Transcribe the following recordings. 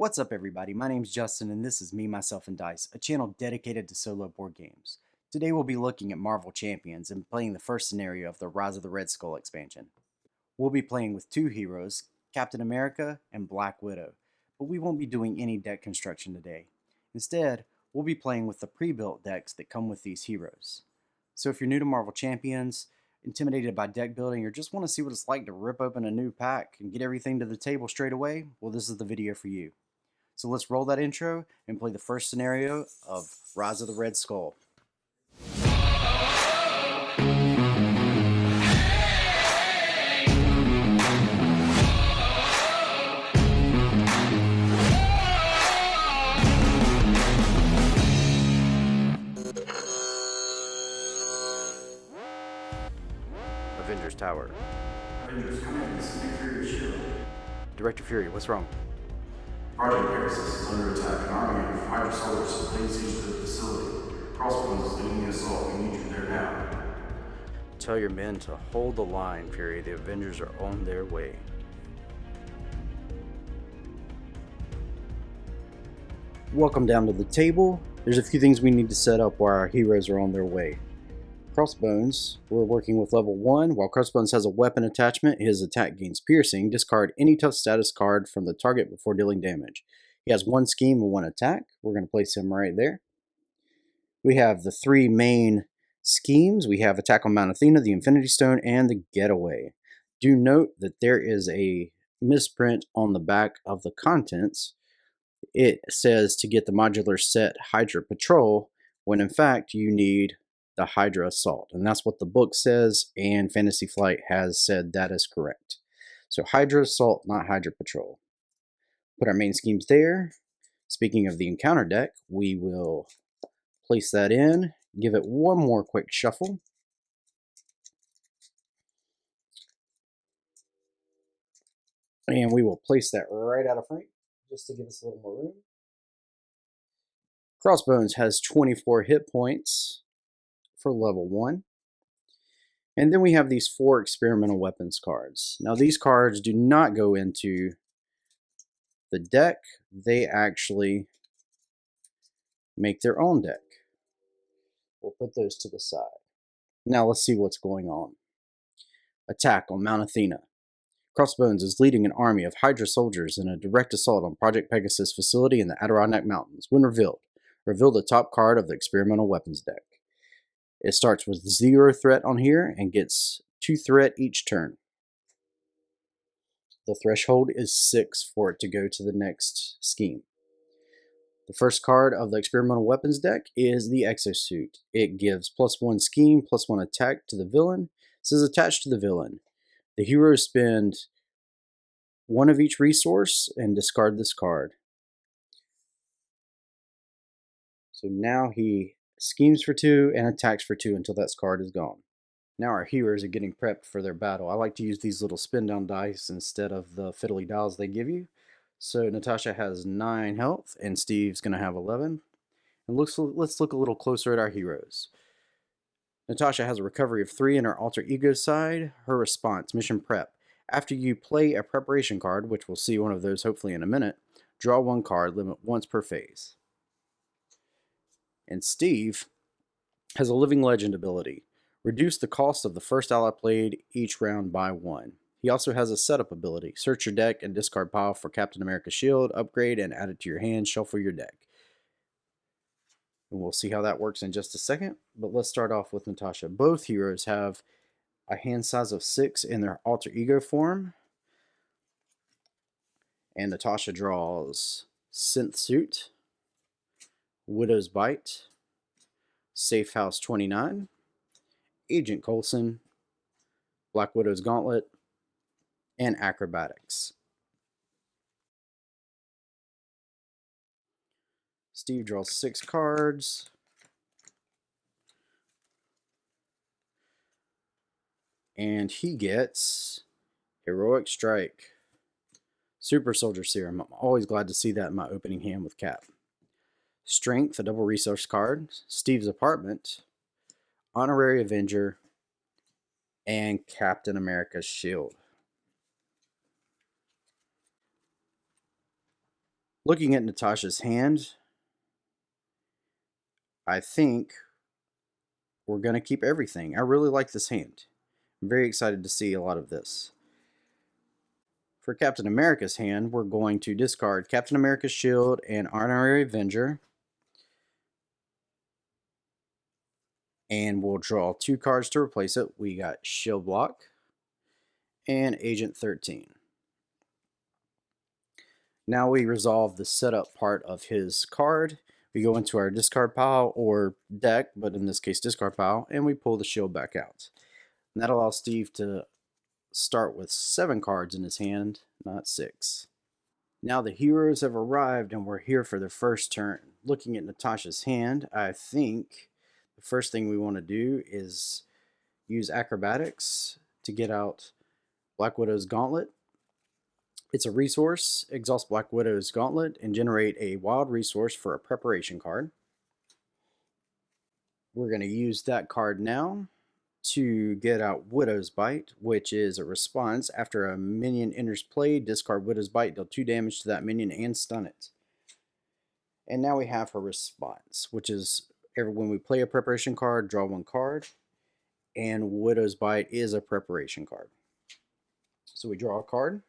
What's up, everybody? My name's Justin, and this is Me, Myself, and Dice, a channel dedicated to solo board games. Today we'll be looking at Marvel Champions and playing the first scenario of the Rise of the Red Skull expansion. We'll be playing with two heroes, Captain America and Black Widow, but we won't be doing any deck construction today. Instead, we'll be playing with the pre-built decks that come with these heroes. So if you're new to Marvel Champions, intimidated by deck building, or just want to see what it's like to rip open a new pack and get everything to the table straight away, well, this is the video for you. So let's roll that intro and play the first scenario of Rise of the Red Skull. Avengers Tower. Avengers, come in. This is Nick Fury Shield. Director Fury, what's wrong? Project Pegasus is under attack. An army of Hydra soldiers laid siege to the facility. Crossbones is leading the assault. We need you there now. Tell your men to hold the line, Fury. The Avengers are on their way. Welcome down to the table. There's a few things we need to set up while our heroes are on their way. Crossbones, we're working with level 1. While Crossbones has a weapon attachment, his attack gains piercing. Discard any tough status card from the target before dealing damage. He has 1 scheme and 1 attack. We're going to place him right there. We have the 3 main schemes. We have Attack on Mount Athena, the Infinity Stone, and the Getaway. Do note that there is a misprint on the back of the contents. It says to get the modular set Hydra Patrol, when in fact you need the Hydra Assault, and that's what the book says, and Fantasy Flight has said that is correct. So Hydra Assault, not Hydra Patrol. Put our main schemes there. Speaking of the encounter deck, we will place that in, give it one more quick shuffle. And we will place that right out of frame, just to give us a little more room. Crossbones has 24 hit points for level 1. And then we have these 4 experimental weapons cards. Now these cards do not go into the deck. They actually make their own deck. We'll put those to the side. Now let's see what's going on. Attack on Mount Athena. Crossbones is leading an army of Hydra soldiers in a direct assault on Project Pegasus facility in the Adirondack Mountains. When revealed, reveal the top card of the experimental weapons deck. It starts with 0 threat on here and gets 2 threat each turn. The threshold is 6 for it to go to the next scheme. The first card of the experimental weapons deck is the Exosuit. It gives +1 scheme, +1 attack to the villain. It says attached to the villain. The heroes spend 1 of each resource and discard this card. So now he schemes for 2 and attacks for 2 until that card is gone. Now our heroes are getting prepped for their battle. I like to use these little spin down dice instead of the fiddly dials they give you. So Natasha has 9 health and Steve's going to have 11. And let's look a little closer at our heroes. Natasha has a recovery of 3 in her alter ego side. Her response, mission prep. After you play a preparation card, which we'll see one of those hopefully in a minute, draw 1 card, limit once per phase. And Steve has a Living Legend ability. Reduce the cost of the first ally played each round by 1. He also has a setup ability. Search your deck and discard pile for Captain America's shield, upgrade, and add it to your hand, shuffle your deck. And we'll see how that works in just a second, but let's start off with Natasha. Both heroes have a hand size of 6 in their alter ego form. And Natasha draws Synth Suit, Widow's Bite, Safe House 29, Agent Coulson, Black Widow's Gauntlet, and Acrobatics. Steve draws 6 cards. And he gets Heroic Strike, Super Soldier Serum. I'm always glad to see that in my opening hand with Cap. Strength, a double resource card. Steve's Apartment, Honorary Avenger, and Captain America's shield. Looking at Natasha's hand, I think we're going to keep everything. I really like this hand. I'm very excited to see a lot of this. For Captain America's hand, we're going to discard Captain America's Shield and Honorary Avenger. And we'll draw 2 cards to replace it. We got Shield Block and Agent 13. Now we resolve the setup part of his card. We go into our discard pile or deck, but in this case discard pile, and we pull the shield back out. And that allows Steve to start with 7 cards in his hand, not 6. Now the heroes have arrived and we're here for their first turn. Looking at Natasha's hand, I think the first thing we want to do is use acrobatics to get out Black Widow's Gauntlet. It's a resource. Exhaust Black Widow's Gauntlet and generate a wild resource for a preparation card. We're going to use that card now to get out Widow's Bite, which is a response. After a minion enters play, discard Widow's Bite, deal 2 damage to that minion and stun it. And now we have her response, which is when we play a preparation card, draw 1 card, and Widow's Bite is a preparation card. So we draw a card.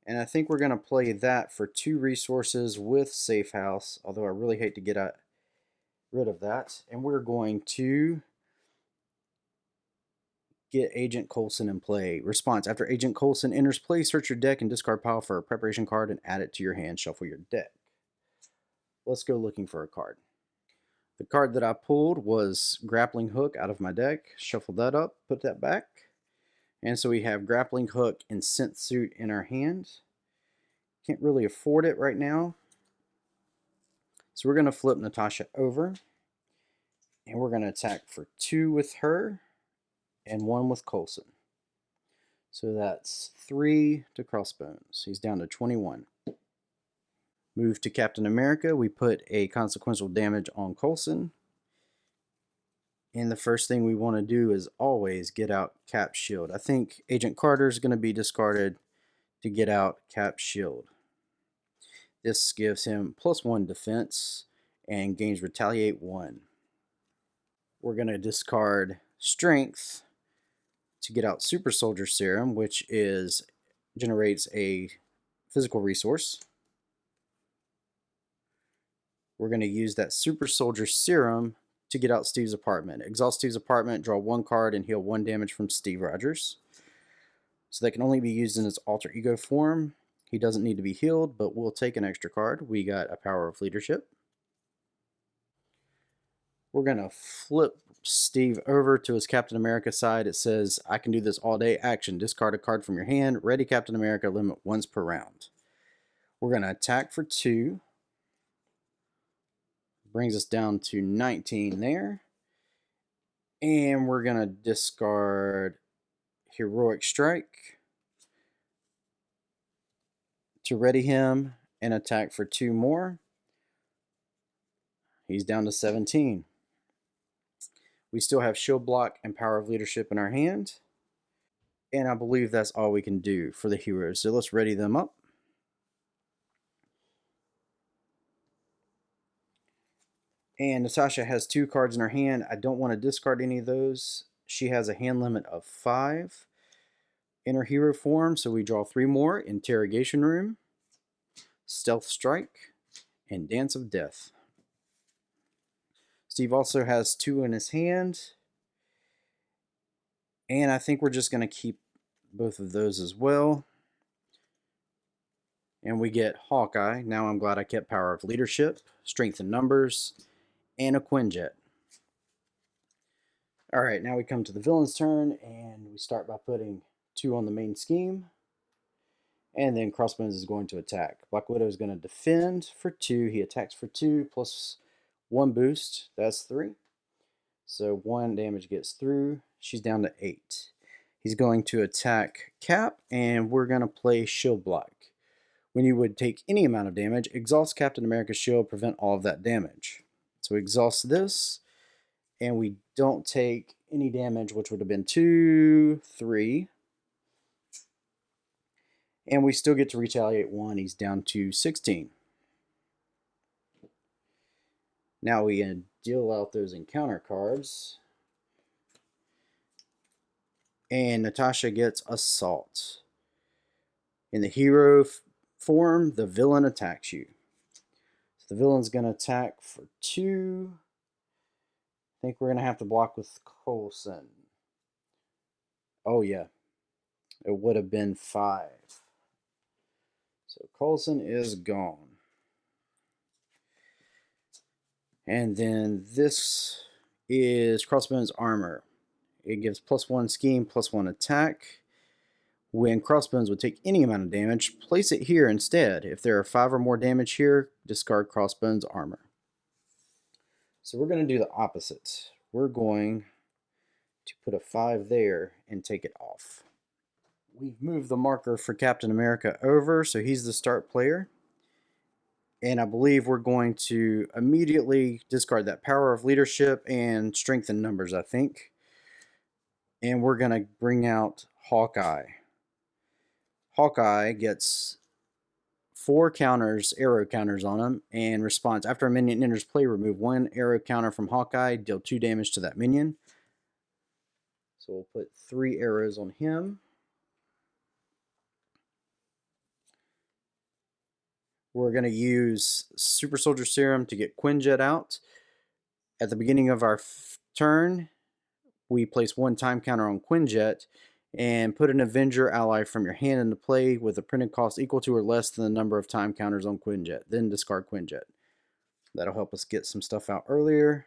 And I think we're going to play that for 2 resources with Safe House, although I really hate to get rid of that. And we're going to get Agent Coulson in play. Response: after Agent Coulson enters play, search your deck and discard pile for a preparation card and add it to your hand. Shuffle your deck. Let's go looking for a card. The card that I pulled was Grappling Hook out of my deck. Shuffle that up, put that back. And so we have Grappling Hook and Synth Suit in our hand. Can't really afford it right now. So we're going to flip Natasha over. And we're going to attack for 2 with her and 1 with Coulson. So that's 3 to Crossbones. He's down to 21. Move to Captain America. We put a consequential damage on Coulson. And the first thing we want to do is always get out Cap's Shield. I think Agent Carter is going to be discarded to get out Cap's Shield. This gives him +1 defense and gains Retaliate 1. We're going to discard Strength to get out Super Soldier Serum, which generates a physical resource. We're going to use that Super Soldier Serum to get out Steve's apartment. Exhaust Steve's apartment, draw 1 card, and heal 1 damage from Steve Rogers. So that can only be used in its alter ego form. He doesn't need to be healed, but we'll take an extra card. We got a Power of Leadership. We're going to flip Steve over to his Captain America side. It says, I can do this all day. Action. Discard a card from your hand. Ready Captain America. Limit once per round. We're going to attack for 2. Brings us down to 19 there. And we're going to discard Heroic Strike to ready him and attack for 2 more. He's down to 17. We still have Shield Block and Power of Leadership in our hand. And I believe that's all we can do for the heroes. So let's ready them up. And Natasha has 2 cards in her hand. I don't want to discard any of those. She has a hand limit of 5 in her hero form. So we draw 3 more. Interrogation Room, Stealth Strike, and Dance of Death. Steve also has 2 in his hand. And I think we're just going to keep both of those as well. And we get Hawkeye. Now I'm glad I kept Power of Leadership, Strength in Numbers, and a Quinjet. Alright, now we come to the villain's turn, and we start by putting 2 on the main scheme. And then Crossbones is going to attack. Black Widow is going to defend for 2. He attacks for 2 plus 1 boost. That's 3. So 1 damage gets through. She's down to 8. He's going to attack Cap, and we're going to play Shield Block. When you would take any amount of damage, exhaust Captain America's shield, prevent all of that damage. So we exhaust this, and we don't take any damage, which would have been 2, 3. And we still get to retaliate 1. He's down to 16. Now we deal out those encounter cards. And Natasha gets Assault. In the hero form, the villain attacks you. So the villain's going to attack for 2. I think we're going to have to block with Coulson. Oh, yeah. It would have been 5. So Coulson is gone. And then this is Crossbones Armor. It gives +1 scheme, +1 attack. When Crossbones would take any amount of damage, place it here instead. If there are 5 or more damage here, discard Crossbones Armor. So we're going to do the opposite. We're going to put a 5 there and take it off. We've moved the marker for Captain America over, so he's the start player. And I believe we're going to immediately discard that Power of Leadership and Strength in Numbers, I think. And we're going to bring out Hawkeye. Hawkeye gets 4 counters, arrow counters on him, and responds. After a minion enters play, remove 1 arrow counter from Hawkeye, deal 2 damage to that minion. So we'll put 3 arrows on him. We're going to use Super Soldier Serum to get Quinjet out. At the beginning of our turn, we place 1 time counter on Quinjet and put an Avenger ally from your hand into play with a printed cost equal to or less than the number of time counters on Quinjet. Then discard Quinjet. That'll help us get some stuff out earlier.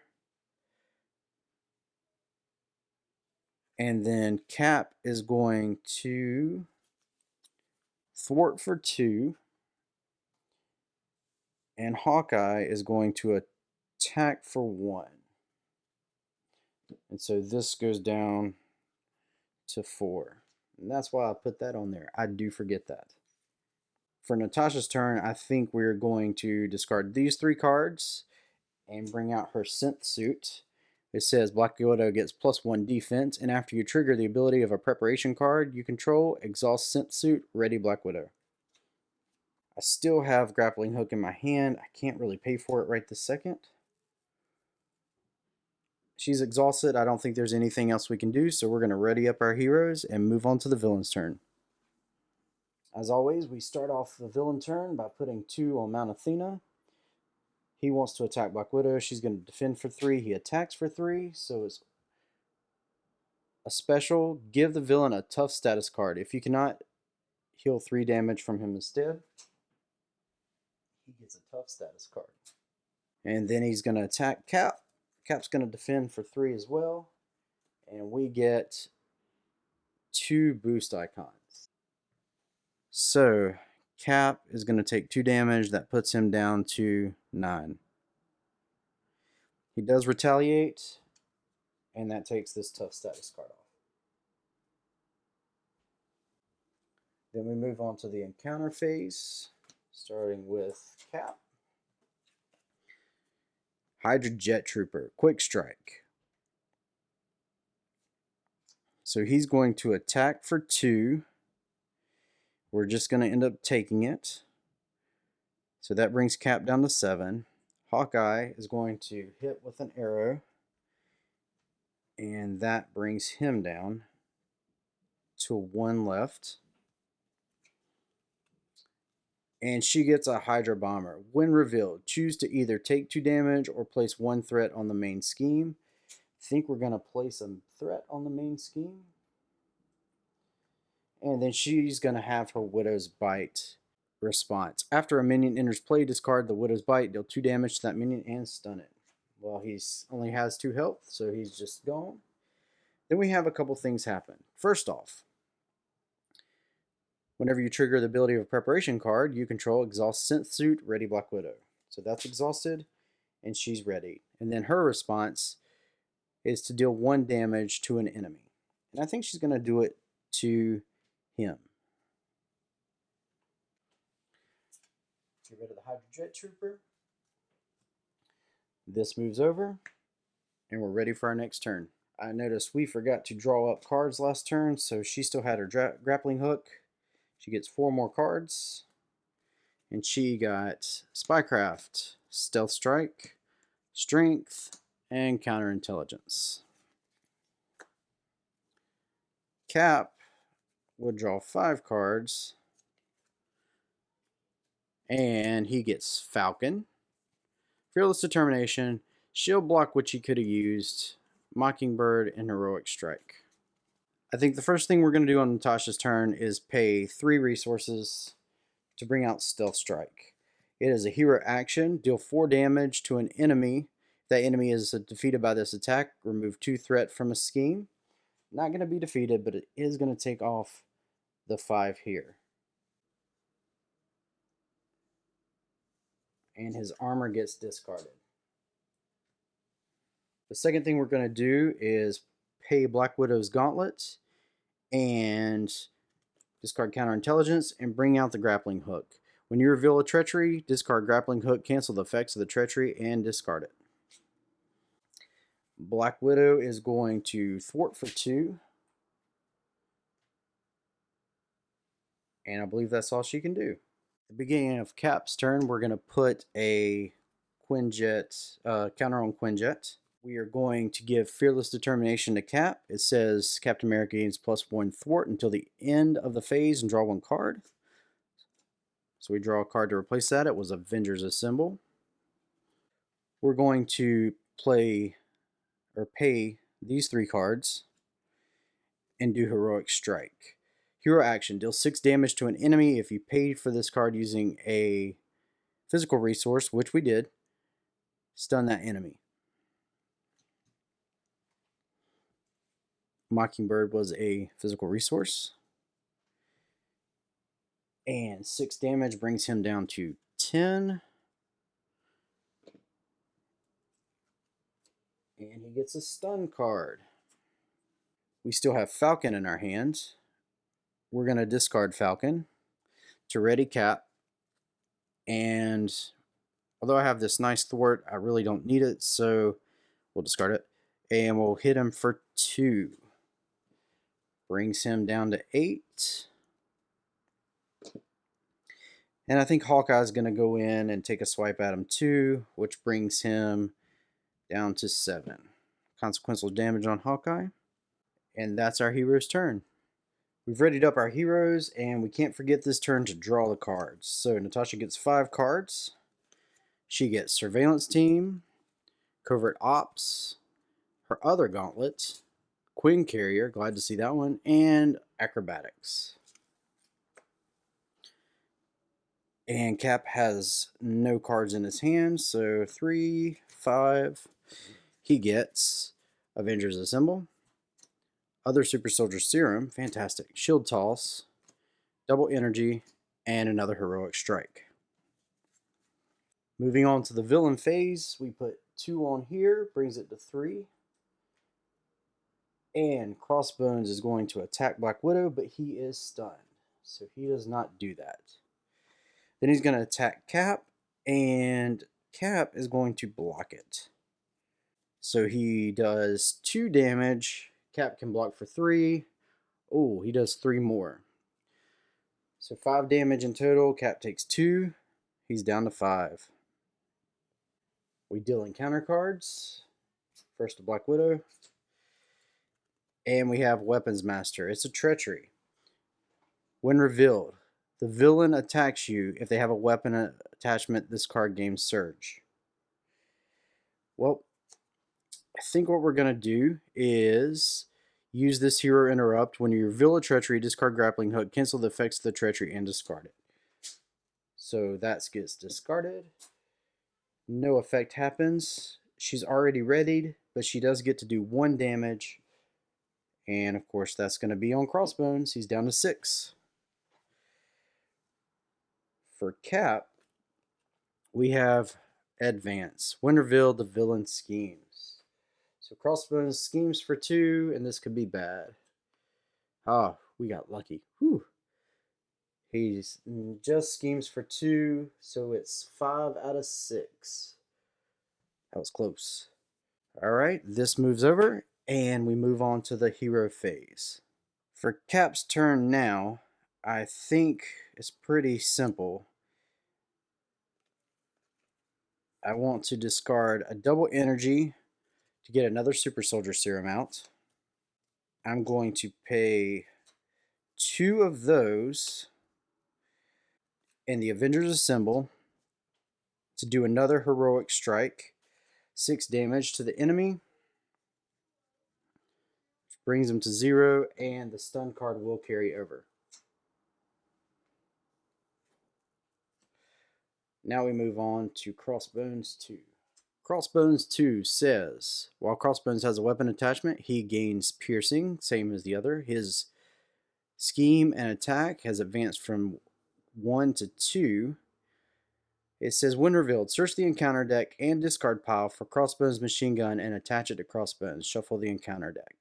And then Cap is going to thwart for 2. And Hawkeye is going to attack for 1. And so this goes down to 4. And that's why I put that on there. I do forget that. For Natasha's turn, I think we're going to discard these 3 cards and bring out her Synth Suit. It says Black Widow gets +1 defense, and after you trigger the ability of a preparation card you control, exhaust Synth Suit, ready Black Widow. I still have Grappling Hook in my hand. I can't really pay for it right this second. She's exhausted. I don't think there's anything else we can do, so we're going to ready up our heroes and move on to the villain's turn. As always, we start off the villain turn by putting 2 on Mount Athena. He wants to attack Black Widow. She's going to defend for 3. He attacks for 3, so it's a special. Give the villain a tough status card. If you cannot, heal 3 damage from him instead. He gets a tough status card. And then he's going to attack Cap. Cap's going to defend for 3 as well. And we get 2 boost icons. So Cap is going to take 2 damage. That puts him down to 9. He does retaliate, and that takes this tough status card off. Then we move on to the encounter phase, starting with Cap. Hydra Jet Trooper, Quick Strike. So he's going to attack for 2. We're just going to end up taking it. So that brings Cap down to 7. Hawkeye is going to hit with an arrow, and that brings him down to 1 left. And she gets a Hydra Bomber. When revealed, choose to either take 2 damage or place 1 threat on the main scheme. I think we're going to place a threat on the main scheme. And then she's going to have her Widow's Bite response. After a minion enters play, discard the Widow's Bite, deal 2 damage to that minion, and stun it. Well, he only has 2 health, so he's just gone. Then we have a couple things happen. First off, whenever you trigger the ability of a preparation card, you control exhaust Synth Suit, ready Black Widow. So that's exhausted, and she's ready. And then her response is to deal 1 damage to an enemy. And I think she's going to do it to him. Get rid of the Hydra Jet Trooper. This moves over, and we're ready for our next turn. I noticed we forgot to draw up cards last turn, so she still had her grappling hook. She gets 4 more cards. And she got Spycraft, Stealth Strike, Strength, and Counterintelligence. Cap would draw 5 cards. And he gets Falcon, Fearless Determination, Shield Block, which he could have used, Mockingbird, and Heroic Strike. I think the first thing we're going to do on Natasha's turn is pay 3 resources to bring out Stealth Strike. It is a hero action. Deal 4 damage to an enemy. If that enemy is defeated by this attack, remove 2 threat from a scheme. Not going to be defeated, but it is going to take off the 5 here. And his armor gets discarded. The second thing we're going to do is pay Black Widow's Gauntlet and discard Counterintelligence and bring out the Grappling Hook. When you reveal a treachery, discard Grappling Hook, cancel the effects of the treachery, and discard it. Black Widow is going to thwart for 2. And I believe that's all she can do. At the beginning of Cap's turn, we're going to put a Quinjet, counter on Quinjet. We are going to give Fearless Determination to Cap. It says Captain America gains +1 thwart until the end of the phase and draw 1 card. So we draw a card to replace that. It was Avengers Assemble. We're going to play or pay these 3 cards and do Heroic Strike. Hero action, deal 6 damage to an enemy. If you paid for this card using a physical resource, which we did, stun that enemy. Mockingbird was a physical resource. And 6 damage brings him down to 10. And he gets a stun card. We still have Falcon in our hands. We're going to discard Falcon to ready Cap. And although I have this nice thwart, I really don't need it, so we'll discard it. And we'll hit him for 2. Brings him down to 8. And I think Hawkeye's going to go in and take a swipe at him too, which brings him down to 7. Consequential damage on Hawkeye. And that's our hero's turn. We've readied up our heroes, and we can't forget this turn to draw the cards. So Natasha gets 5 cards. She gets Surveillance Team, Covert Ops, her other gauntlet, Queen Carrier, glad to see that one, and Acrobatics. And Cap has no cards in his hand, so 3, 5. He gets Avengers Assemble, Other Super Soldier Serum, fantastic, Shield Toss, Double Energy, and another Heroic Strike. Moving on to the villain phase, we put 2 on here, brings it to 3. And Crossbones is going to attack Black Widow, but he is stunned, so he does not do that. Then he's going to attack Cap, and Cap is going to block it. So he does 2 damage. Cap can block for 3. Oh, he does 3 more. So 5 damage in total. Cap takes 2. He's down to 5. We deal encounter cards. First to Black Widow. And we have Weapons Master. It's a treachery. When revealed, the villain attacks you if they have a weapon attachment. This card gains Surge. Well, I think what we're going to do is use this Hero Interrupt. When you reveal a treachery, discard Grappling Hook, cancel the effects of the treachery, and discard it. So that gets discarded. No effect happens. She's already readied, but she does get to do 1 damage. And of course, that's going to be on Crossbones. He's down to 6. For Cap, we have Advance. When revealed, the villain schemes. So Crossbones schemes for 2, and this could be bad. Ah, we got lucky. Whew. He's just schemes for 2, so it's 5 out of 6. That was close. All right, this moves over, and we move on to the hero phase. For Cap's turn now, I think it's pretty simple. I want to discard a double energy to get another Super Soldier Serum out. I'm going to pay 2 of those in the Avengers Assemble to do another Heroic Strike. 6 damage to the enemy, which brings them to 0, and the stun card will carry over. Now we move on to Crossbones 2. Crossbones 2 says, while Crossbones has a weapon attachment, he gains piercing, same as the other. His scheme and attack has advanced from 1 to 2. It says, when revealed, search the encounter deck and discard pile for Crossbones machine gun and attach it to Crossbones. Shuffle the encounter deck.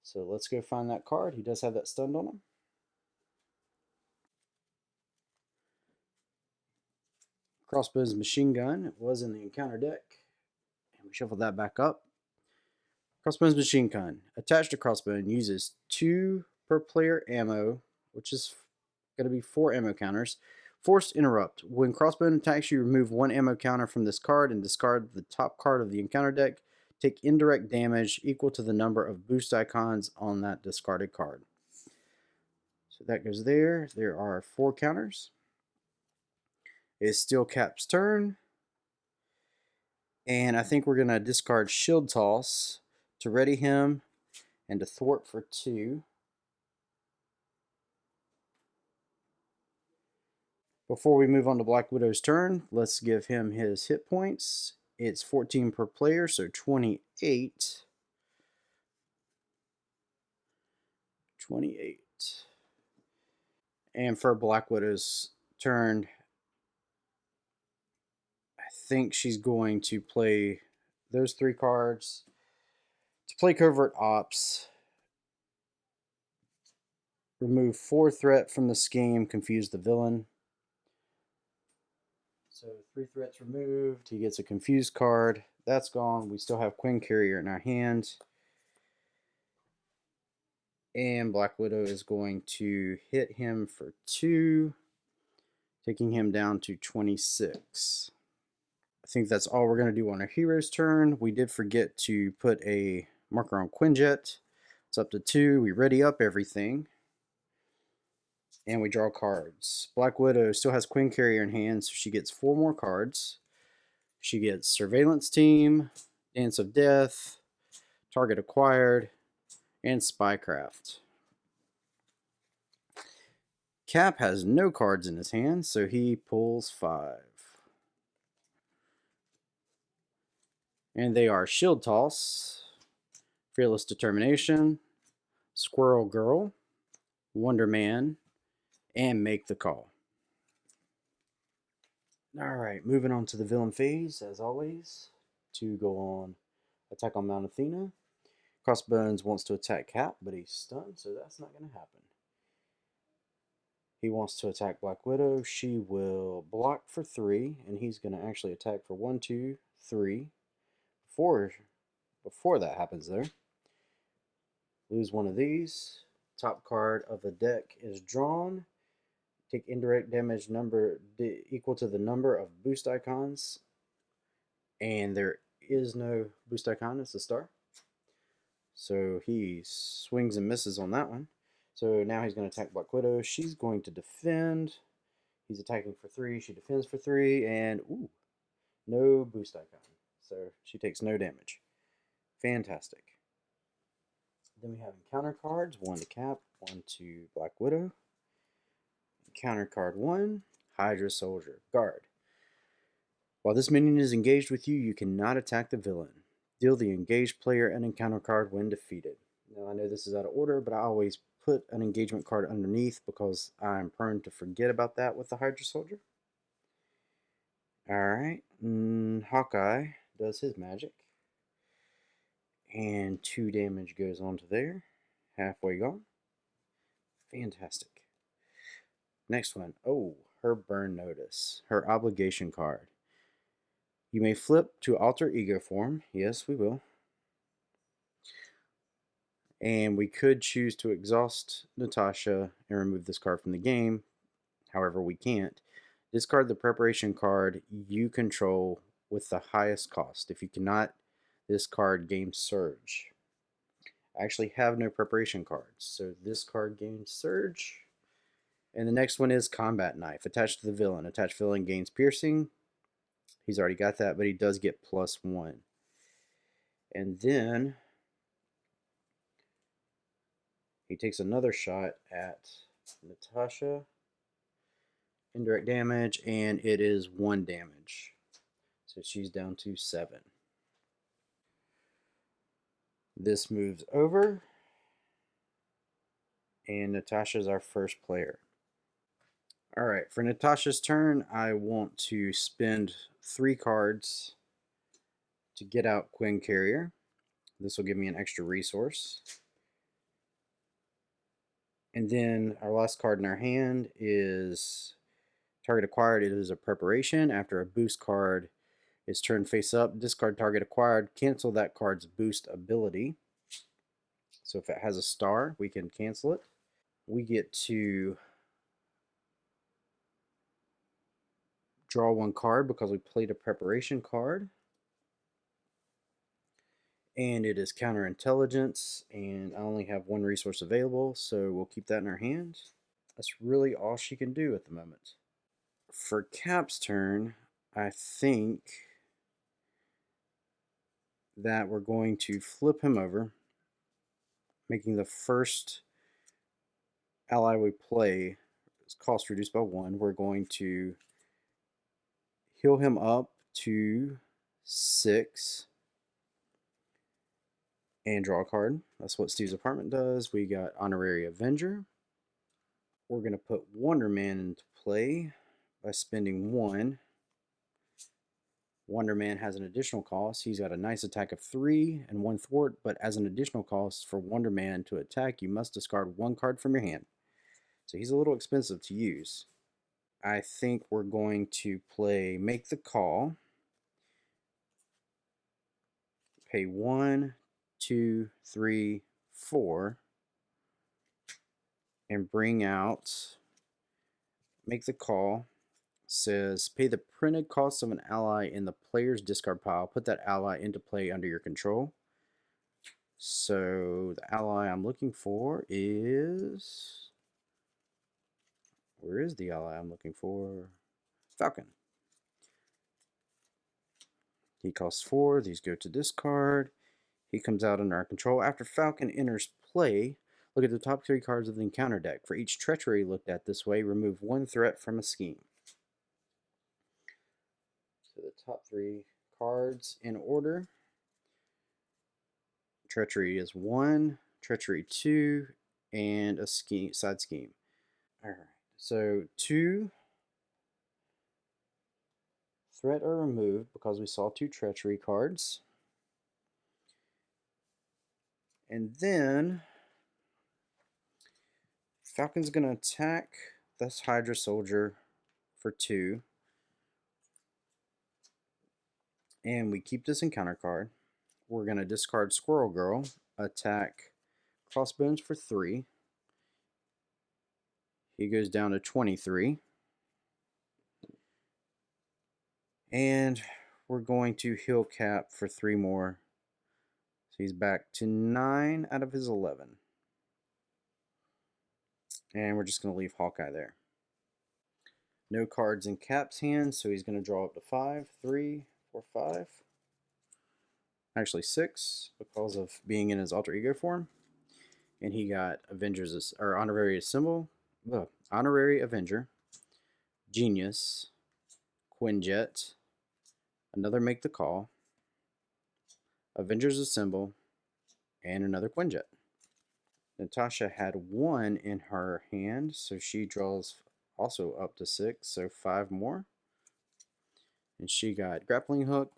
So let's go find that card. He does have that stunned on him. Crossbones machine gun was in the encounter deck. And we shuffle that back up. Crossbones machine gun. Attached to Crossbone uses 2 per player ammo, which is going to be 4 ammo counters. Forced interrupt. When Crossbone attacks you, remove 1 ammo counter from this card and discard the top card of the encounter deck. Take indirect damage equal to the number of boost icons on that discarded card. So that goes there. There are 4 counters. It's still Cap's turn. And I think we're going to discard Shield Toss to ready him and to thwart for 2. Before we move on to Black Widow's turn, let's give him his hit points. It's 14 per player, so 28. 28. And for Black Widow's turn, I think she's going to play those 3 cards to play Covert Ops. Remove 4 threat from the scheme, confuse the villain. So 3 threats removed. He gets a confused card. That's gone. We still have Queen Carrier in our hand. And Black Widow is going to hit him for 2, taking him down to 26. I think that's all we're going to do on our hero's turn. We did forget to put a marker on Quinjet. It's up to 2. We ready up everything. And we draw cards. Black Widow still has Queen Carrier in hand, so she gets 4 more cards. She gets Surveillance Team, Dance of Death, Target Acquired, and Spycraft. Cap has no cards in his hand, so he pulls 5. And they are Shield Toss, Fearless Determination, Squirrel Girl, Wonder Man, and Make the Call. Alright, moving on to the villain phase, as always, to go on attack on Mount Athena. Crossbones wants to attack Cap, but he's stunned, so that's not going to happen. He wants to attack Black Widow. She will block for 3, and he's going to actually attack for 1, 2, 3. Before that happens, though, lose one of these. Top card of the deck is drawn. Take indirect damage number equal to the number of boost icons. And there is no boost icon, it's a star. So he swings and misses on that one. So now he's going to attack Black Widow. She's going to defend. He's attacking for 3. She defends for 3. And, ooh, no boost icon. So she takes no damage. Fantastic. Then we have encounter cards. 1 to Cap, 1 to Black Widow. Encounter card 1, Hydra Soldier. Guard. While this minion is engaged with you, you cannot attack the villain. Deal the engaged player an encounter card when defeated. Now I know this is out of order, but I always put an engagement card underneath because I'm prone to forget about that with the Hydra Soldier. Alright, Hawkeye does his magic. And 2 damage goes onto there. Halfway gone. Fantastic. Next one. Oh, her burn notice. Her obligation card. You may flip to alter ego form. Yes, we will. And we could choose to exhaust Natasha and remove this card from the game. However, we can't. Discard the preparation card you control with the highest cost. If you cannot, this card gains Surge. I actually have no preparation cards, so this card gains Surge. And the next one is Combat Knife. Attached to the villain. Attached villain gains Piercing. He's already got that, but he does get +1. And then he takes another shot at Natasha. Indirect damage, and it is 1 damage. So she's down to 7. This moves over, and Natasha's our first player. Alright, for Natasha's turn, I want to spend 3 cards to get out Quinn Carrier. This will give me an extra resource. And then our last card in our hand is target acquired. It is a preparation. After a boost card is turned face up, discard target acquired, cancel that card's boost ability. So if it has a star, we can cancel it. We get to draw 1 card because we played a preparation card. And it is counterintelligence, and I only have 1 resource available, so we'll keep that in our hand. That's really all she can do at the moment. For Cap's turn, I think that we're going to flip him over, making the first ally we play cost reduced by 1. We're going to heal him up to 6 and draw a card. That's what Steve's apartment does. We got Honorary Avenger. We're going to put Wonder Man into play by spending 1. Wonder Man has an additional cost. He's got a nice attack of 3 and 1 thwart, but as an additional cost for Wonder Man to attack, you must discard 1 card from your hand. So he's a little expensive to use. I think we're going to play Make the Call. Pay 1, 2, 3, 4. And bring out Make the Call. Says pay the printed cost of an ally in the player's discard pile. Put that ally into play under your control. So the ally I'm looking for is... Where is the ally I'm looking for? Falcon. He costs 4. These go to discard. He comes out under our control. After Falcon enters play, look at the top 3 cards of the encounter deck. For each treachery looked at this way, remove 1 threat from a scheme. So the top 3 cards in order. Treachery is 1, Treachery 2, and a scheme, side scheme. Alright, so 2 threat are removed because we saw 2 treachery cards. And then Falcon's going to attack this Hydra Soldier for 2. And we keep this encounter card. We're going to discard Squirrel Girl, attack Crossbones for 3. He goes down to 23. And we're going to heal Cap for 3 more. So he's back to 9 out of his 11. And we're just going to leave Hawkeye there. No cards in Cap's hand, so he's going to draw up to 5, 3, 4, 5. Actually 6, because of being in his alter ego form. And he got Avengers, or Honorary Symbol, Honorary Avenger, Genius, Quinjet, another Make the Call, Avengers Assemble, and another Quinjet. Natasha had 1 in her hand, so she draws also up to 6, so 5 more. And she got Grappling Hook,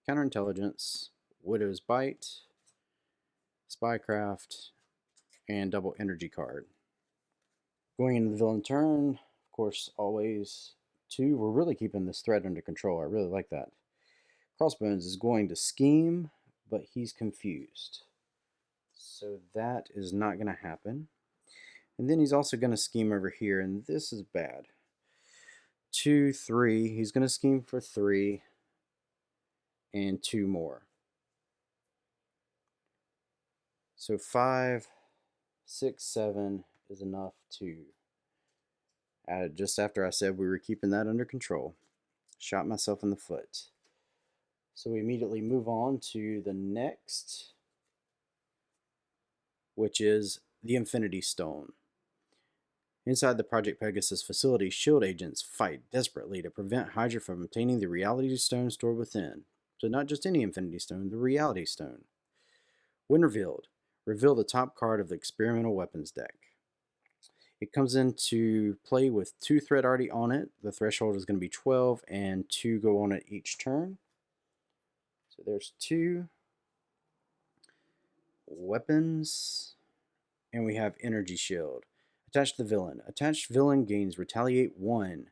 Counterintelligence, Widow's Bite, Spycraft, and double energy card. Going into the villain turn, of course, always 2. We're really keeping this threat under control. I really like that. Crossbones is going to scheme, but he's confused. So that is not going to happen. And then he's also going to scheme over here, and this is bad. 2, 3. He's going to scheme for 3 and 2 more. So 5, 6, 7 is enough to add it just after I said we were keeping that under control. Shot myself in the foot. So we immediately move on to the next, which is the Infinity Stone. Inside the Project Pegasus facility, SHIELD agents fight desperately to prevent Hydra from obtaining the Reality Stone stored within. So not just any Infinity Stone, the Reality Stone. When revealed, reveal the top card of the Experimental Weapons deck. It comes into play with 2 threat already on it. The threshold is going to be 12, and 2 go on it each turn. So there's 2 weapons, and we have Energy Shield. Attached to the villain. Attached villain gains Retaliate 1.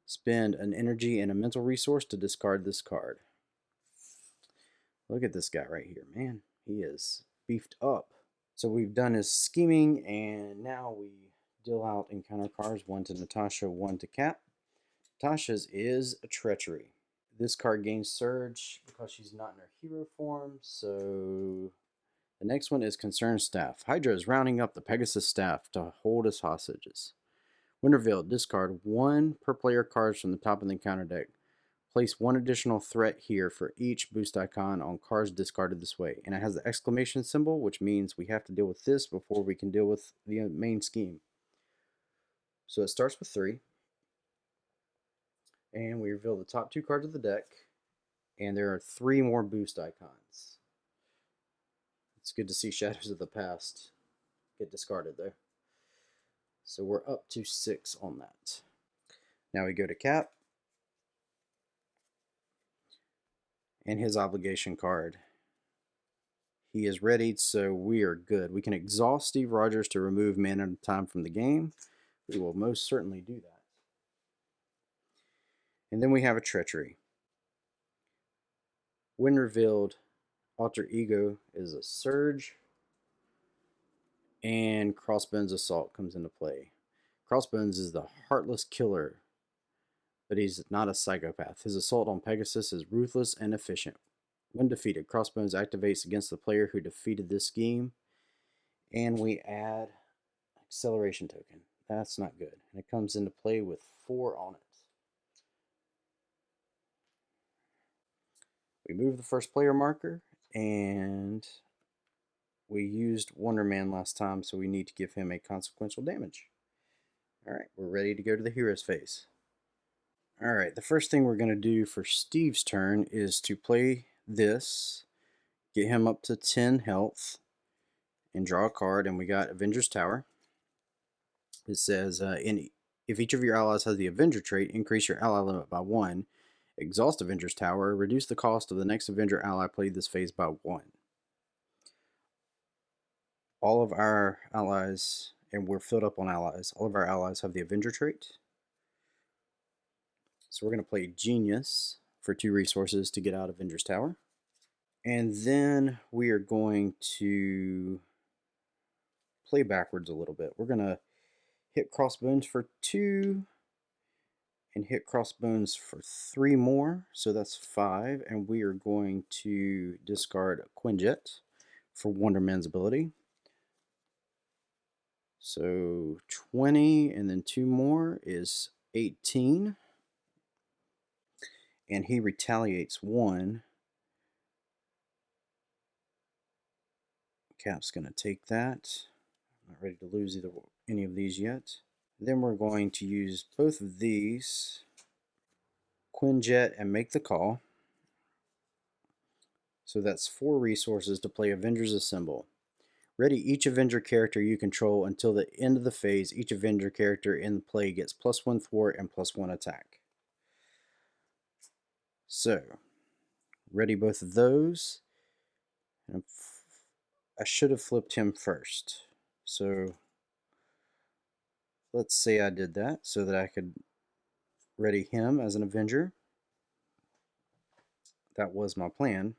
Spend an energy and a mental resource to discard this card. Look at this guy right here, man. He is beefed up. So we've done his scheming, and now we deal out encounter cards. 1 to Natasha, 1 to Cap. Natasha's is a Treachery. This card gains Surge because she's not in her hero form, so the next one is Concerned Staff. Hydra is rounding up the Pegasus staff to hold as hostages. When revealed, discard 1 per player cards from the top of the encounter deck. Place 1 additional threat here for each boost icon on cards discarded this way. And it has the exclamation symbol, which means we have to deal with this before we can deal with the main scheme. So it starts with 3. And we reveal the top 2 cards of the deck. And there are 3 more boost icons. It's good to see Shadows of the Past get discarded there. So we're up to 6 on that. Now we go to Cap. And his obligation card. He is ready, so we are good. We can exhaust Steve Rogers to remove mana time from the game. We will most certainly do that. And then we have a Treachery. When revealed, Alter Ego is a Surge. And Crossbones Assault comes into play. Crossbones is the heartless killer, but he's not a psychopath. His assault on Pegasus is ruthless and efficient. When defeated, Crossbones activates against the player who defeated this scheme. And we add Acceleration Token. That's not good. And it comes into play with 4 on it. We move the first player marker, and we used Wonder Man last time, so we need to give him a consequential damage. Alright, we're ready to go to the heroes phase. Alright, the first thing we're going to do for Steve's turn is to play this, get him up to 10 health, and draw a card, and we got Avengers Tower. It says, if each of your allies has the Avenger trait, increase your ally limit by 1. Exhaust Avengers Tower, reduce the cost of the next Avenger ally played this phase by 1. All of our allies, and we're filled up on allies, all of our allies have the Avenger trait. So we're going to play Genius for 2 resources to get out Avengers Tower. And then we are going to play backwards a little bit. We're going to hit Crossbones for 2 and hit Crossbones for 3 more, so that's 5. And we are going to discard Quinjet for Wonder Man's ability. So 20 and then 2 more is 18. And he retaliates 1. Cap's going to take that. I'm not ready to lose any of these yet. Then we're going to use both of these, Quinjet and Make the Call. So that's 4 resources to play Avengers Assemble. Ready each Avenger character you control until the end of the phase. Each Avenger character in play gets +1 thwart and +1 attack. So, ready both of those. And I should have flipped him first. So, let's say I did that so that I could ready him as an Avenger. That was my plan.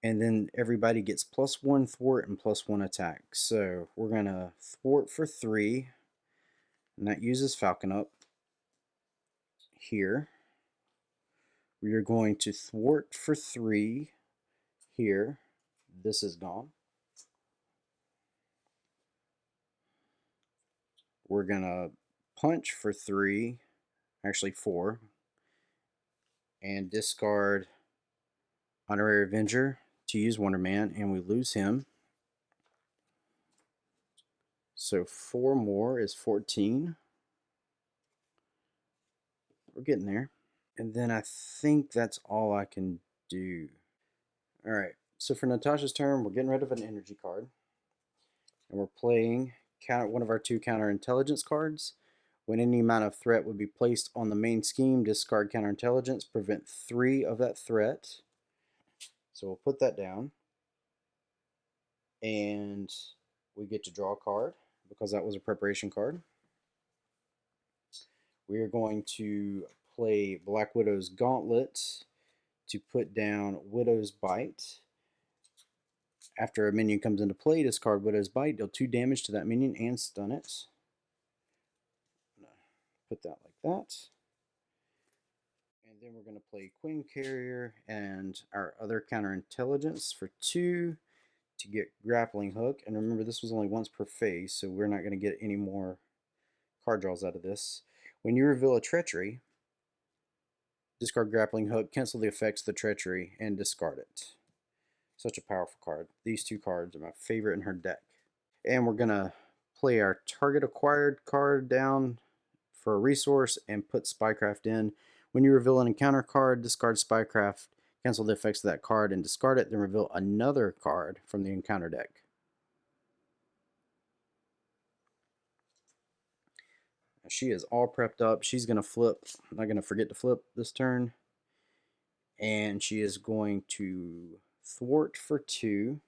And then everybody gets +1 thwart and +1 attack. So we're going to thwart for 3, and that uses Falcon up here. We are going to thwart for 3 here. This is gone. We're going to punch for 3, actually 4, and discard Honorary Avenger to use Wonder Man, and we lose him. So 4 more is 14. We're getting there. And then I think that's all I can do. Alright, so for Natasha's turn, we're getting rid of an energy card. And we're playing one of our 2 counterintelligence cards. When any amount of threat would be placed on the main scheme, discard counterintelligence, prevent 3 of that threat. So we'll put that down. And we get to draw a card because that was a preparation card. We are going to play Black Widow's Gauntlet to put down Widow's Bite. After a minion comes into play, discard Widow's Bite, deal 2 damage to that minion and stun it. Put that like that. And then we're going to play Queen Carrier and our other counterintelligence for 2 to get Grappling Hook. And remember, this was only once per phase, so we're not going to get any more card draws out of this. When you reveal a Treachery, discard Grappling Hook, cancel the effects of the Treachery, and discard it. Such a powerful card. These 2 cards are my favorite in her deck. And we're going to play our target acquired card down for a resource and put Spycraft in. When you reveal an encounter card, discard Spycraft, cancel the effects of that card, and discard it, then reveal another card from the encounter deck. She is all prepped up. She's going to flip. I'm not going to forget to flip this turn. And she is going to thwart for 2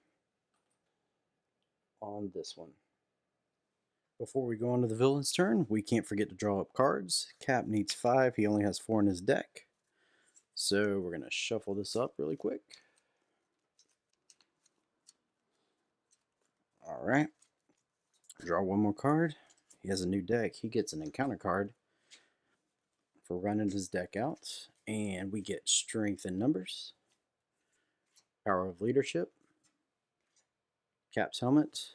on this one. Before we go on to the villain's turn, we can't forget to draw up cards. Cap needs 5. He only has 4 in his deck. So we're going to shuffle this up really quick. Alright. Draw 1 more card. He has a new deck. He gets an encounter card for running his deck out. And we get Strength in Numbers, Power of Leadership, Cap's Helmet,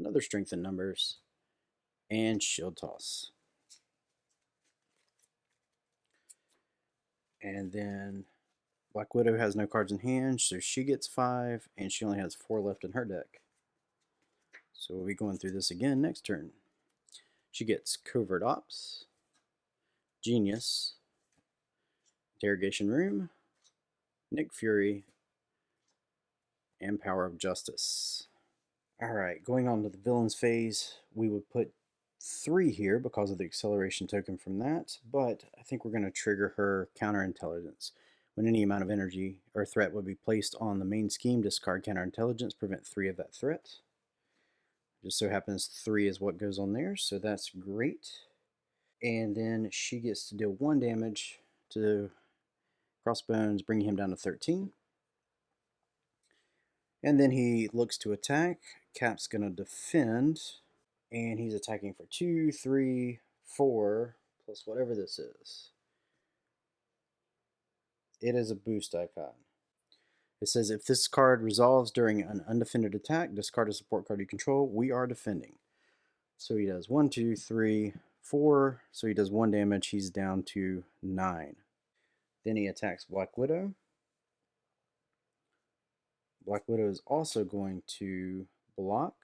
another Strength in Numbers, and Shield Toss. And then Black Widow has no cards in hand, so she gets 5, and she only has 4 left in her deck. So we'll be going through this again next turn. She gets Covert Ops, Genius, Interrogation Room, Nick Fury, and Power of Justice. Alright, going on to the villains phase, we would put 3 here because of the acceleration token from that, but I think we're going to trigger her counterintelligence. When any amount of energy or threat would be placed on the main scheme, discard counterintelligence, prevent 3 of that threat. Just so happens 3 is what goes on there, so that's great. And then she gets to deal 1 damage to Crossbones, bringing him down to 13. And then he looks to attack. Cap's going to defend. And he's attacking for 2, 3, 4, plus whatever this is. It is a boost icon. It says if this card resolves during an undefended attack, discard a support card you control. We are defending. So he does 1, 2, 3, 4. So he does 1 damage. He's down to 9. Then he attacks Black Widow. Black Widow is also going to block.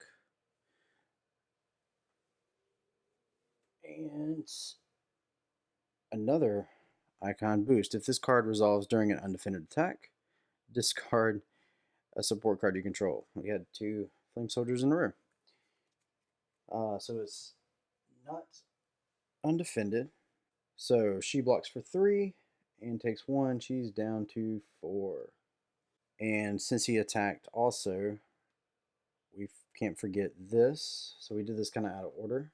And another icon boost. If this card resolves during an undefended attack, discard a support card you control. We had 2 Flame Soldiers in a row. So it's not undefended. So she blocks for 3 and takes 1. She's down to 4. And since he attacked also, we can't forget this. So we did this kind of out of order.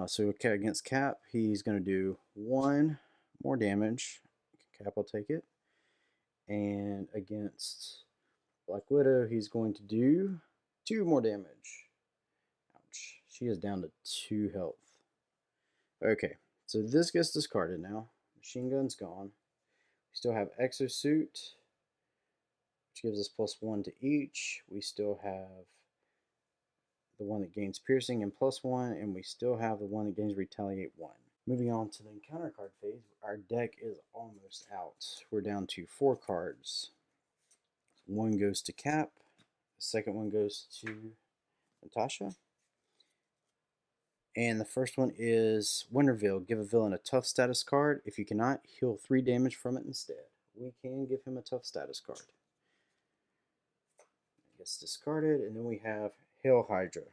So against Cap, he's going to do 1 more damage. Cap will take it. And against Black Widow, he's going to do 2 more damage. Ouch. She is down to 2 health. Okay, so this gets discarded now. Machine gun's gone. We still have Exosuit, which gives us +1 to each. We still have the one that gains piercing and +1, and we still have the one that gains retaliate 1. Moving on to the encounter card phase, our deck is almost out. We're down to 4 cards. One goes to Cap, the second one goes to Natasha. And the first one is Winterville. Give a villain a tough status card. If you cannot, heal 3 damage from it instead. We can give him a tough status card. It gets discarded, and then we have Hail Hydra.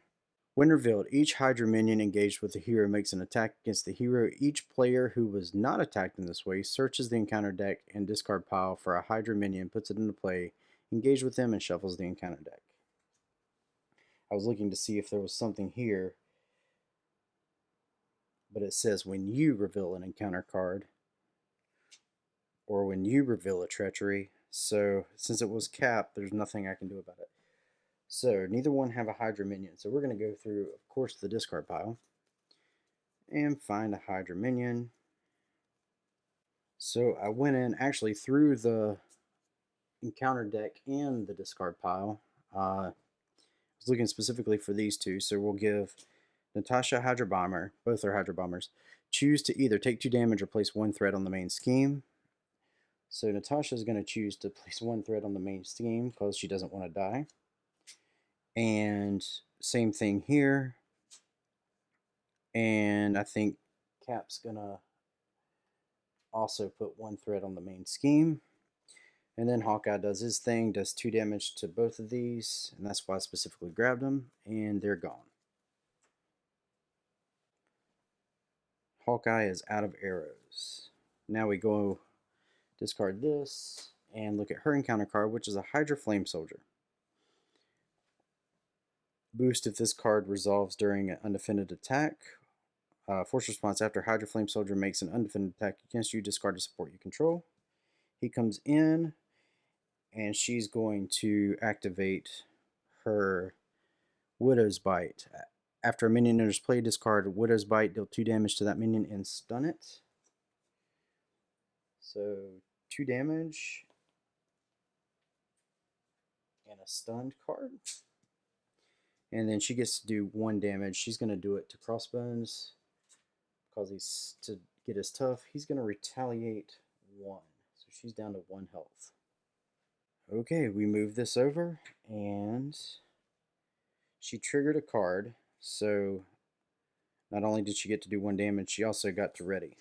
When revealed, each Hydra minion engaged with the hero makes an attack against the hero. Each player who was not attacked in this way searches the encounter deck and discard pile for a Hydra minion, puts it into play, engages with them, and shuffles the encounter deck. I was looking to see if there was something here, but it says when you reveal an encounter card or when you reveal a treachery. So since it was capped, there's nothing I can do about it. So neither one have a Hydra minion. So we're going to go through, of course, the discard pile and find a Hydra minion. So I went in actually through the encounter deck and the discard pile. I was looking specifically for these two. So we'll give Natasha Hydra Bomber, both are Hydra Bombers. Choose to either take 2 damage or place 1 threat on the main scheme. So Natasha is going to choose to place 1 threat on the main scheme because she doesn't want to die. And same thing here. And I think Cap's going to also put 1 threat on the main scheme. And then Hawkeye does his thing, does 2 damage to both of these. And that's why I specifically grabbed them. And they're gone. Hawkeye is out of arrows. Now we go discard this and look at her encounter card, which is a Hydra Flame Soldier. Boost if this card resolves during an undefended attack. Force response after Hydra Flame Soldier makes an undefended attack against you, discard a support you control. He comes in and she's going to activate her Widow's Bite. After a minion enters play, discard Widow's Bite, deal 2 damage to that minion and stun it. So 2 damage and a stunned card. And then she gets to do 1 damage. She's going to do it to Crossbones because he's to get his tough. He's going to retaliate 1. So she's down to 1 health. Okay, we move this over and she triggered a card. So not only did she get to do 1 damage, she also got to ready.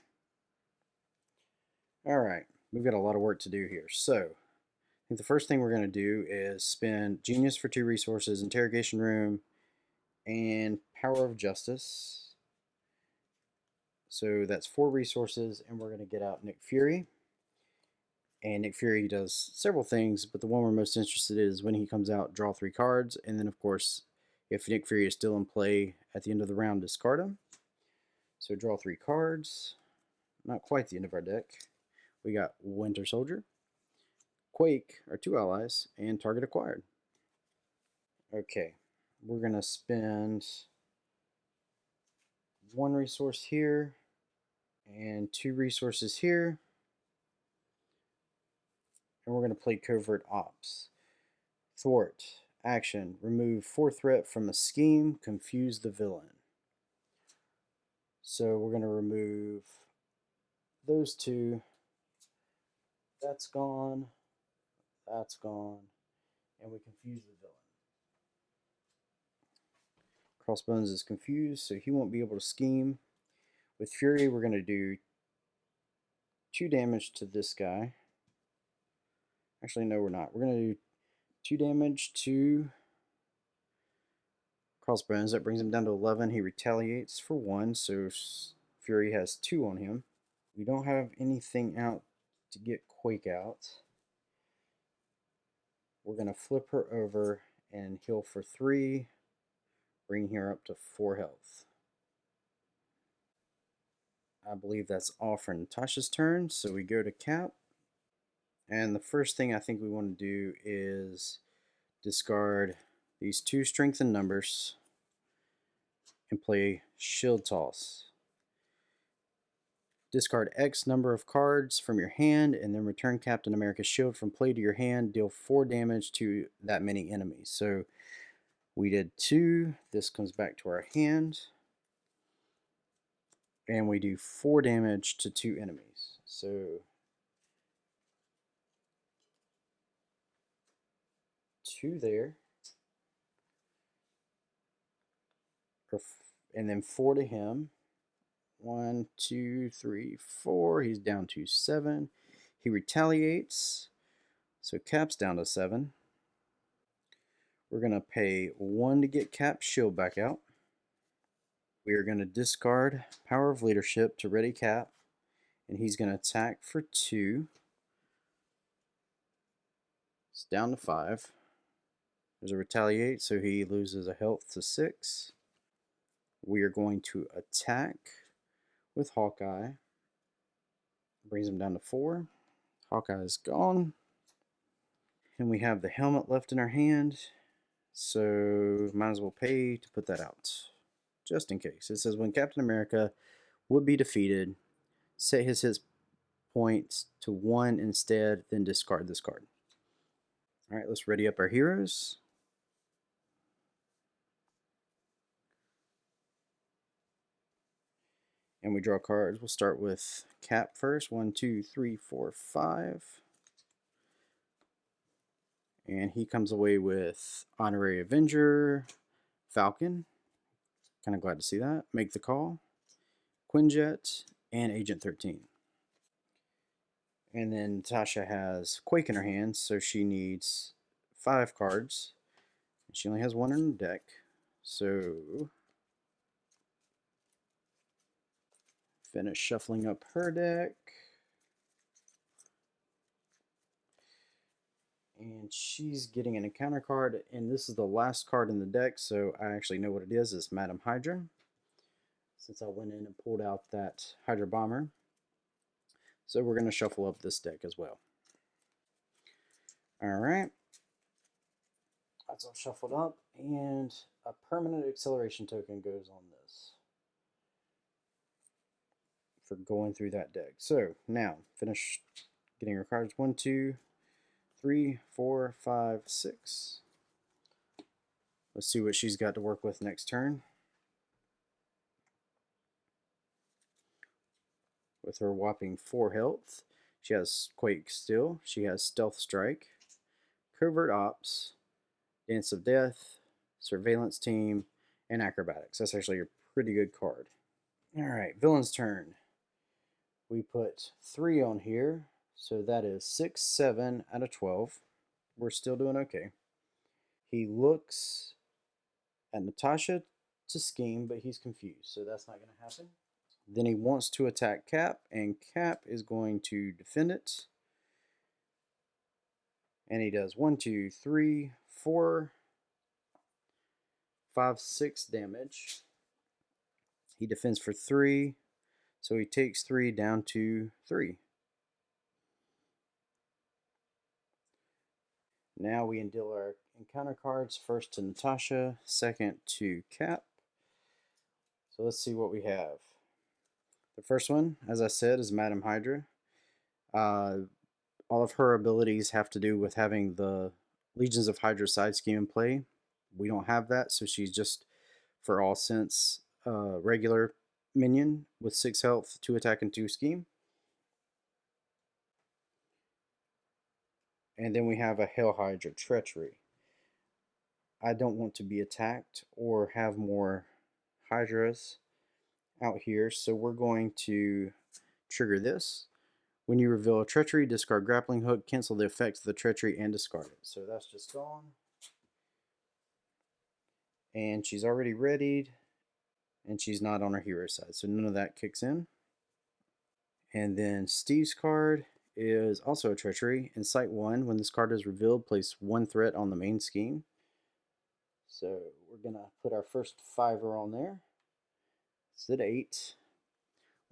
Alright, we've got a lot of work to do here. So I think the first thing we're going to do is spend Genius for 2 resources, Interrogation Room, and Power of Justice. So that's 4 resources, and we're going to get out Nick Fury. And Nick Fury does several things, but the one we're most interested in is when he comes out, draw 3 cards, and then of course, if Nick Fury is still in play at the end of the round, discard him. So draw 3 cards. Not quite the end of our deck. We got Winter Soldier, Quake, our 2 allies, and target acquired. Okay, we're going to spend 1 resource here and 2 resources here. And we're going to play Covert Ops. Thwart, action, remove 4 threat from a scheme, confuse the villain. So we're going to remove those 2. That's gone. That's gone. And we confuse the villain. Crossbones is confused, so he won't be able to scheme. With Fury, we're going to do 2 damage to this guy. Actually, no, we're not. We're going to do 2 damage to Crossbones. That brings him down to 11. He retaliates for 1, so Fury has 2 on him. We don't have anything out to get Quake out. We're going to flip her over and heal for 3, bring her up to 4 health. I believe that's all for Natasha's turn, so we go to Cap. And the first thing I think we want to do is discard these 2 strengthened numbers and play Shield Toss. Discard X number of cards from your hand and then return Captain America's shield from play to your hand. Deal 4 damage to that many enemies. So we did 2. This comes back to our hand. And we do 4 damage to 2 enemies. So 2 there. And then 4 to him. 1, 2, 3, 4. He's down to 7. He retaliates. So Cap's down to 7. We're going to pay 1 to get Cap's shield back out. We are going to discard Power of Leadership to ready Cap. And he's going to attack for 2. It's down to 5. There's a retaliate, so he loses a health to 6. We are going to attack with Hawkeye. Brings him down to 4. Hawkeye is gone. And we have the helmet left in our hand. So might as well pay to put that out. Just in case. It says when Captain America would be defeated, set his hit points to 1 instead, then discard this card. Alright, let's ready up our heroes. And we draw cards. We'll start with Cap first. 1, 2, 3, 4, 5. And he comes away with Honorary Avenger, Falcon. Kind of glad to see that. Make the Call, Quinjet, and Agent 13. And then Natasha has Quake in her hand, so she needs 5 cards. She only has 1 in her deck. So finish shuffling up her deck. And she's getting an encounter card, and this is the last card in the deck, so I actually know what it is. It's Madam Hydra, since I went in and pulled out that Hydra Bomber. So we're going to shuffle up this deck as well. Alright. That's all shuffled up, and a permanent acceleration token goes on this for going through that deck. So now, finish getting her cards. 1, 2, 3, 4, 5, 6. Let's see what she's got to work with next turn. With her whopping 4 health, she has Quake still. She has Stealth Strike, Covert Ops, Dance of Death, Surveillance Team, and Acrobatics. That's actually a pretty good card. Alright, villain's turn. We put 3 on here, so that is 6, 7 out of 12. We're still doing okay. He looks at Natasha to scheme, but he's confused, so that's not going to happen. Then he wants to attack Cap, and Cap is going to defend it. And he does 1, 2, 3, 4, 5, 6 damage. He defends for 3, so he takes 3 down to 3. Now we deal our encounter cards, first to Natasha, second to Cap. So let's see what we have. The first one, as I said, is Madam Hydra. All of her abilities have to do with having the Legions of Hydra side scheme in play. We don't have that, so she's just, for all sense, regular minion with 6 health, 2 attack, and 2 scheme. And then we have a Hell Hydra Treachery. I don't want to be attacked or have more Hydras out here, so we're going to trigger this. When you reveal a Treachery, discard Grappling Hook, cancel the effects of the Treachery, and discard it. So that's just gone. And she's already readied, and she's not on her hero side, so none of that kicks in. And then Steve's card is also a Treachery. In Sight 1, when this card is revealed, place 1 threat on the main scheme. So we're going to put our first 5er on there. It's at 8.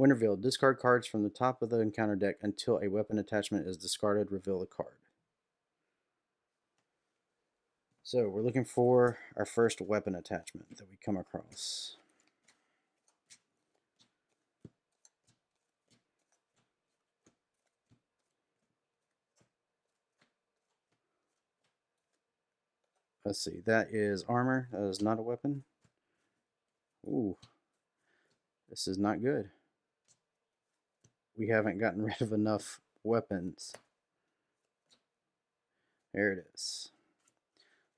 When revealed, discard cards from the top of the encounter deck until a weapon attachment is discarded. Reveal a card. So we're looking for our first weapon attachment that we come across. Let's see, that is armor. That is not a weapon. Ooh, this is not good. We haven't gotten rid of enough weapons. There it is.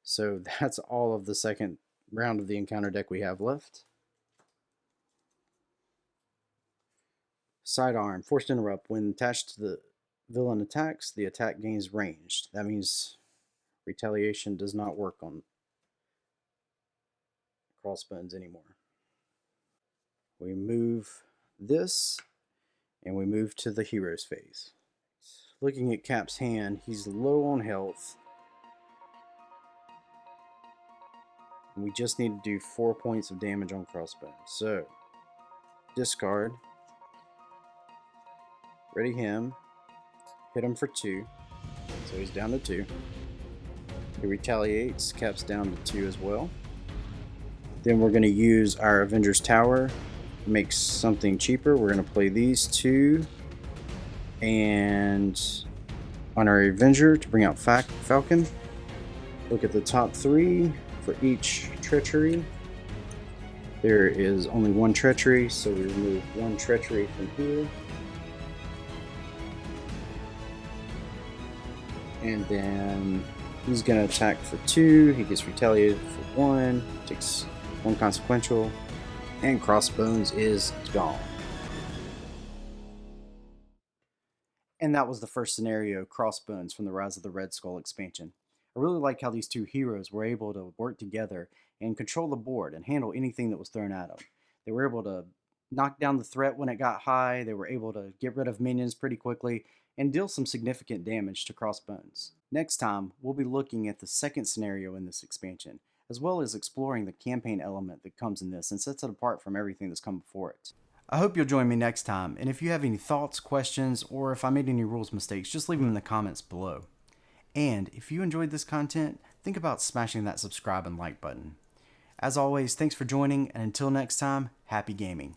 So that's all of the second round of the encounter deck we have left. Sidearm, forced interrupt. When attached to the villain attacks, the attack gains ranged. That means retaliation does not work on Crossbones anymore. We move this, and we move to the heroes phase. Looking at Cap's hand, he's low on health. And we just need to do 4 points of damage on Crossbones. So, discard. Ready him. Hit him for 2. So he's down to 2. He retaliates. Cap's down to 2 as well. Then we're going to use our Avenger's Tower. Make something cheaper. We're going to play these 2. And on our Avenger to bring out Falcon. Look at the top 3 for each treachery. There is only 1 treachery, so we remove 1 treachery from here. And then he's going to attack for 2. He gets retaliated for 1. Takes 1 consequential. And Crossbones is gone. And that was the first scenario, Crossbones from the Rise of the Red Skull expansion. I really like how these 2 heroes were able to work together and control the board and handle anything that was thrown at them. They were able to knock down the threat when it got high. They were able to get rid of minions pretty quickly and deal some significant damage to Crossbones. Next time, we'll be looking at the second scenario in this expansion, as well as exploring the campaign element that comes in this and sets it apart from everything that's come before it. I hope you'll join me next time, and if you have any thoughts, questions, or if I made any rules mistakes, just leave them in the comments below. And if you enjoyed this content, think about smashing that subscribe and like button. As always, thanks for joining, and until next time, happy gaming.